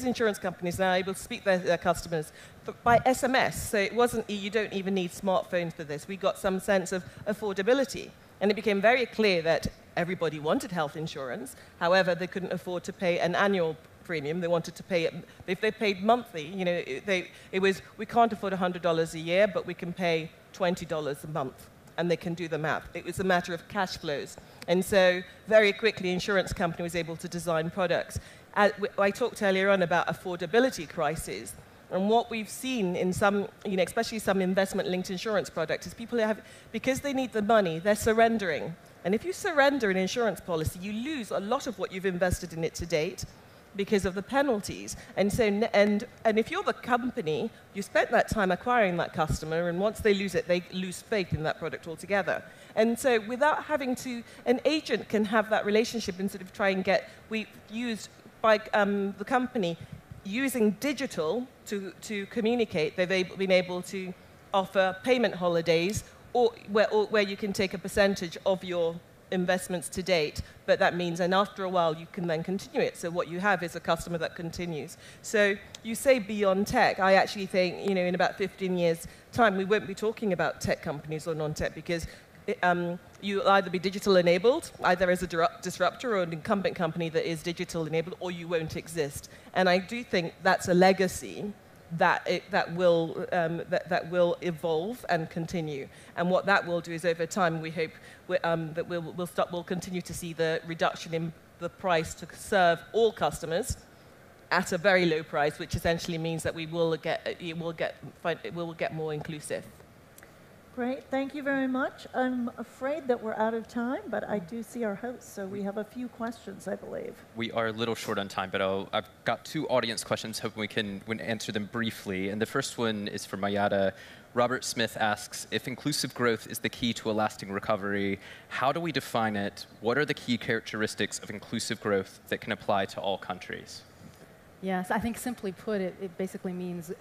[SPEAKER 8] insurance companies are now able to speak to their customers by SMS, so it wasn't, you don't even need smartphones for this. We got some sense of affordability, and it became very clear that everybody wanted health insurance. However, they couldn't afford to pay an annual premium. They wanted to pay it, if they paid monthly, we can't afford $100 a year, but we can pay $20 a month. And they can do the math. It was a matter of cash flows. And so very quickly, insurance company was able to design products. I talked earlier on about affordability crises. And what we've seen in some, especially some investment-linked insurance products, is people because they need the money, they're surrendering. And if you surrender an insurance policy, you lose a lot of what you've invested in it to date because of the penalties. And so, and if you're the company, you spent that time acquiring that customer, and once they lose it, they lose faith in that product altogether. And so without having to, an agent can have that relationship and sort of try and get, we used by the company using digital to communicate, they've been able to offer payment holidays or where you can take a percentage of your investments to date, but that means, and after a while, you can then continue it. So what you have is a customer that continues. So you say beyond tech. I actually think, you know, in about 15 years' time, we won't be talking about tech companies or non-tech, because you'll either be digital enabled, either as a disruptor or an incumbent company that is digital enabled, or you won't exist. And I do think that's a legacy that will evolve and continue. And what that will do is, over time, we hope that we'll continue to see the reduction in the price to serve all customers at a very low price, which essentially means that we will get more inclusive.
[SPEAKER 6] Great, thank you very much. I'm afraid that we're out of time, but I do see our hosts, so we have a few questions, I believe.
[SPEAKER 1] We are a little short on time, but I've got 2 audience questions, hoping we can answer them briefly. And the first one is for Mayada. Robert Smith asks, if inclusive growth is the key to a lasting recovery, how do we define it? What are the key characteristics of inclusive growth that can apply to all countries?
[SPEAKER 7] Yes, I think simply put, it basically means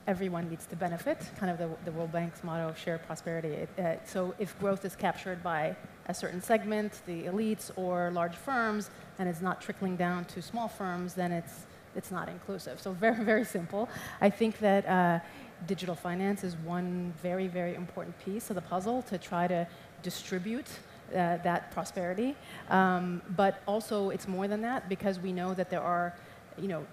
[SPEAKER 7] everyone needs to benefit, kind of the World Bank's motto of shared prosperity. So if growth is captured by a certain segment, the elites or large firms, and it's not trickling down to small firms, then it's not inclusive. So very, very simple. I think that digital finance is one very, very important piece of the puzzle to try to distribute that prosperity. But also it's more than that, because we know that there are, you know,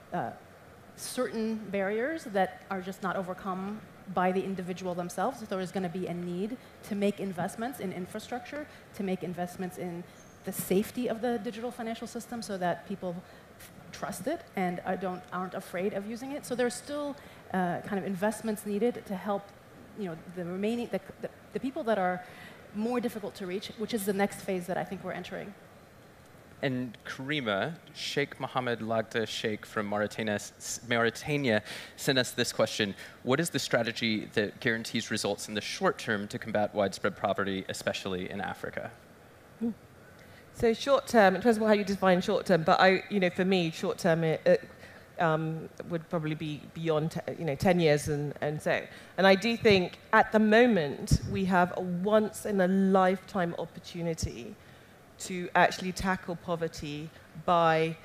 [SPEAKER 7] certain barriers that are just not overcome by the individual themselves. So there is going to be a need to make investments in infrastructure, to make investments in the safety of the digital financial system so that people trust it and aren't afraid of using it. So there's still kind of investments needed to help, you know, the people that are more difficult to reach, which is the next phase that I think we're entering.
[SPEAKER 1] And Karima, Sheikh Mohammed Lagda Sheikh from Mauritania sent us this question. What is the strategy that guarantees results in the short term to combat widespread poverty, especially in Africa?
[SPEAKER 8] So short term, it depends on how you define short term, but for me, short term would probably be beyond 10 years and so. And I do think at the moment we have a once in a lifetime opportunity to actually tackle poverty by,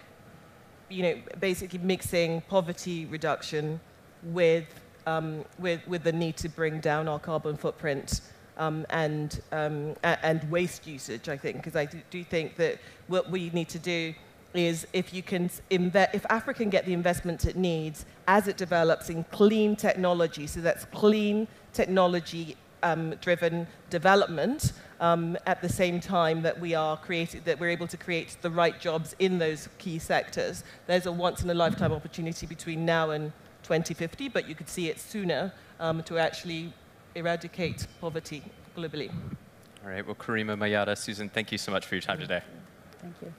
[SPEAKER 8] basically mixing poverty reduction with the need to bring down our carbon footprint and waste usage. I think, because I do think that what we need to do is if Africa can get the investment it needs as it develops in clean technology, so that's clean technology driven development, at the same time that we're able to create the right jobs in those key sectors. There's a once in a lifetime opportunity between now and 2050, but you could see it sooner to actually eradicate poverty globally.
[SPEAKER 1] All right, well, Karima, Mayada, Susan, thank you so much for your time today.
[SPEAKER 7] Thank you.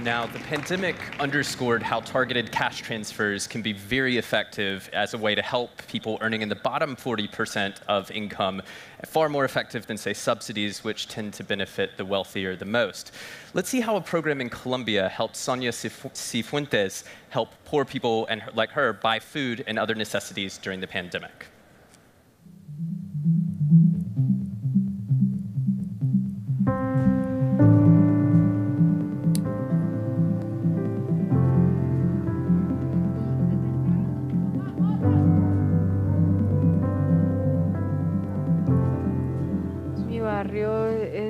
[SPEAKER 1] Now, the pandemic underscored how targeted cash transfers can be very effective as a way to help people earning in the bottom 40% of income, far more effective than, say, subsidies, which tend to benefit the wealthier the most. Let's see how a program in Colombia helped Sonia Cifuentes help poor people like her buy food and other necessities during the pandemic.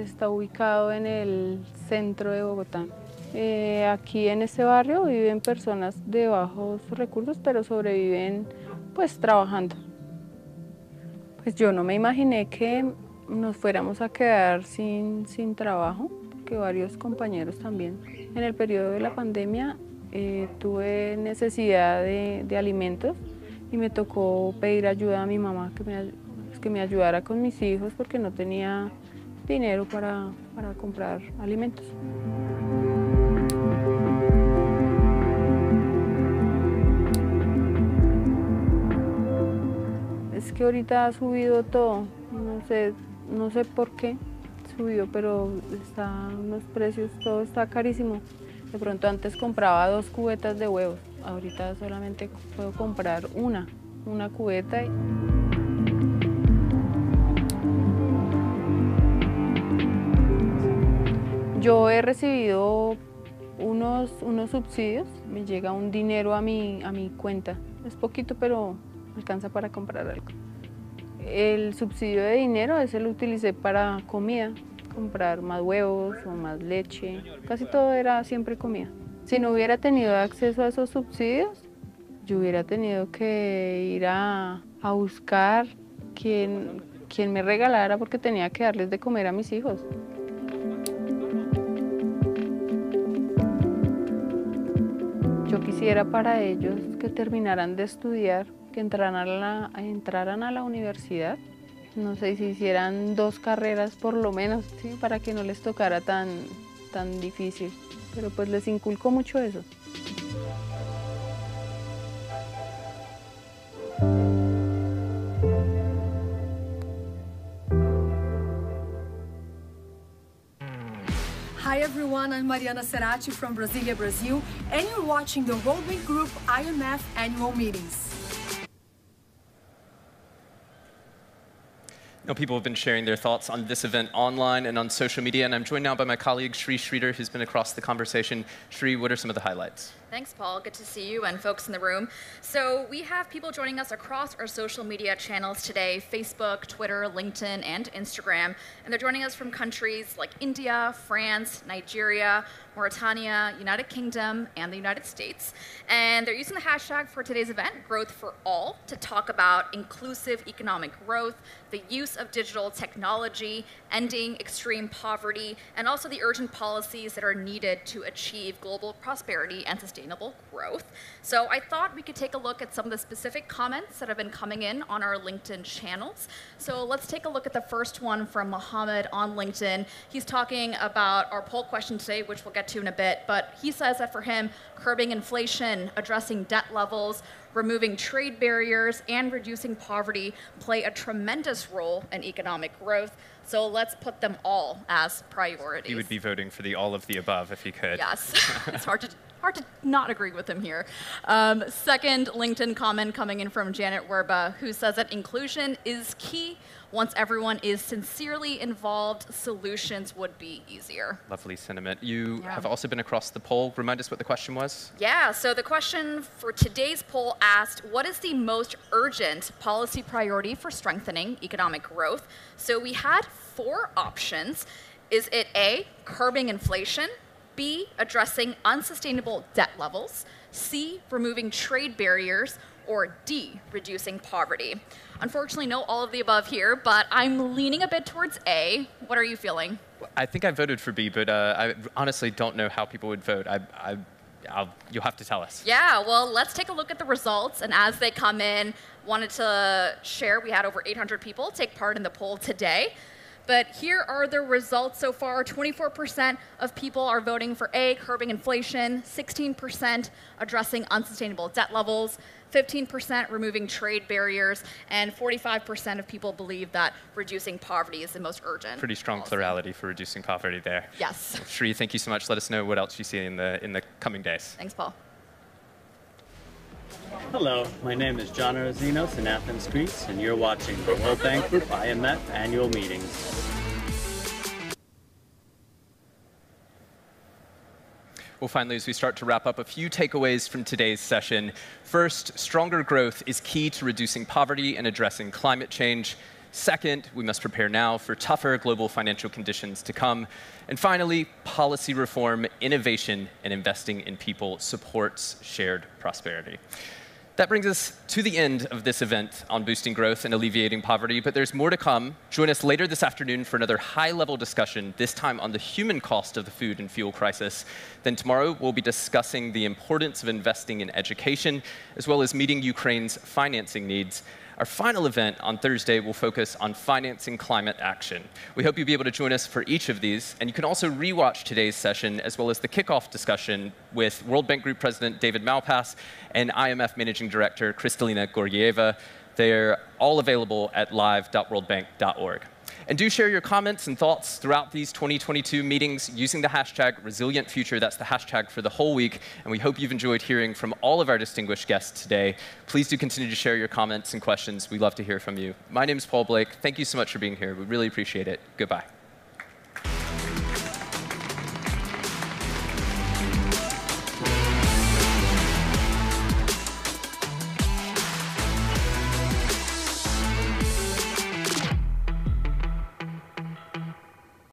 [SPEAKER 9] Está ubicado en el centro de Bogotá. Aquí en este barrio viven personas de bajos recursos, pero sobreviven pues trabajando. Pues yo no me imaginé que nos fuéramos a quedar sin trabajo, porque varios compañeros también. En el periodo de la pandemia tuve necesidad de alimentos y me tocó pedir ayuda a mi mamá que me ayudara con mis hijos porque no tenía dinero para comprar alimentos. Es que ahorita ha subido todo, no sé por qué, subió, pero están los precios, todo está carísimo. De pronto antes compraba 2 cubetas de huevos, ahorita solamente puedo comprar una cubeta. Yo he recibido unos subsidios, me llega un dinero a mi cuenta. Es poquito, pero alcanza para comprar algo. El subsidio de dinero ese lo utilicé para comida, comprar más huevos o más leche. Casi todo era siempre comida. Si no hubiera tenido acceso a esos subsidios, yo hubiera tenido que ir a buscar quien me regalara porque tenía que darles de comer a mis hijos. Yo quisiera para ellos que terminaran de estudiar, que entraran a la universidad, no sé, si hicieran 2 carreras por lo menos, ¿sí? Para que no les tocara tan difícil, pero pues les inculco mucho eso.
[SPEAKER 10] Hi everyone, I'm Mariana Cerati from Brasilia, Brazil, and you're watching the World Bank Group IMF annual meetings.
[SPEAKER 1] Now, people have been sharing their thoughts on this event online and on social media, and I'm joined now by my colleague, Shri Sridhar, who's been across the conversation. Shri, what are some of the highlights?
[SPEAKER 11] Thanks, Paul. Good to see you and folks in the room. So we have people joining us across our social media channels today, Facebook, Twitter, LinkedIn, and Instagram. And they're joining us from countries like India, France, Nigeria, Mauritania, United Kingdom, and the United States. And they're using the hashtag for today's event, Growth for All, to talk about inclusive economic growth, the use of digital technology, ending extreme poverty, and also the urgent policies that are needed to achieve global prosperity and sustainable growth. So I thought we could take a look at some of the specific comments that have been coming in on our LinkedIn channels. So let's take a look at the first one from Mohammed on LinkedIn. He's talking about our poll question today, which we'll get to in a bit, but he says that for him, curbing inflation, addressing debt levels, removing trade barriers, and reducing poverty play a tremendous role in economic growth. So let's put them all as priorities.
[SPEAKER 1] You would be voting for the all of the above if you could.
[SPEAKER 11] Yes, it's hard to not agree with him here. Second LinkedIn comment coming in from Janet Werba, who says that inclusion is key. Once everyone is sincerely involved, solutions would be easier.
[SPEAKER 1] Lovely sentiment. You have also been across the poll. Remind us what the question was.
[SPEAKER 11] Yeah, so the question for today's poll asked, what is the most urgent policy priority for strengthening economic growth? So we had 4 options. Is it A, curbing inflation, B, addressing unsustainable debt levels, C, removing trade barriers, or D, reducing poverty? Unfortunately, no all of the above here, but I'm leaning a bit towards A. What are you feeling?
[SPEAKER 1] I think I voted for B, but I honestly don't know how people would vote. You'll have to tell us.
[SPEAKER 11] Yeah, well, let's take a look at the results. And as they come in, wanted to share, we had over 800 people take part in the poll today. But here are the results so far. 24% of people are voting for A, curbing inflation, 16% addressing unsustainable debt levels, 15% removing trade barriers, and 45% of people believe that reducing poverty is the most urgent.
[SPEAKER 1] Pretty strong plurality for reducing poverty there.
[SPEAKER 11] Yes.
[SPEAKER 1] Well, Shri, thank you so much. Let us know what else you see in the coming days.
[SPEAKER 11] Thanks, Paul.
[SPEAKER 12] Hello, my name is John Rosinos in Athens, Greece, and you're watching the World Bank Group IMF annual meetings.
[SPEAKER 1] Well, finally, as we start to wrap up, a few takeaways from today's session. First, stronger growth is key to reducing poverty and addressing climate change. Second, we must prepare now for tougher global financial conditions to come. And finally, policy reform, innovation, and investing in people supports shared prosperity. That brings us to the end of this event on boosting growth and alleviating poverty, but there's more to come. Join us later this afternoon for another high-level discussion, this time on the human cost of the food and fuel crisis. Then tomorrow, we'll be discussing the importance of investing in education, as well as meeting Ukraine's financing needs. Our final event on Thursday will focus on financing climate action. We hope you'll be able to join us for each of these, and you can also rewatch today's session as well as the kickoff discussion with World Bank Group President David Malpass and IMF Managing Director Kristalina Georgieva. They're all available at live.worldbank.org. And do share your comments and thoughts throughout these 2022 meetings using the hashtag #ResilientFuture. That's the hashtag for the whole week. And we hope you've enjoyed hearing from all of our distinguished guests today. Please do continue to share your comments and questions. We love to hear from you. My name is Paul Blake. Thank you so much for being here. We really appreciate it. Goodbye.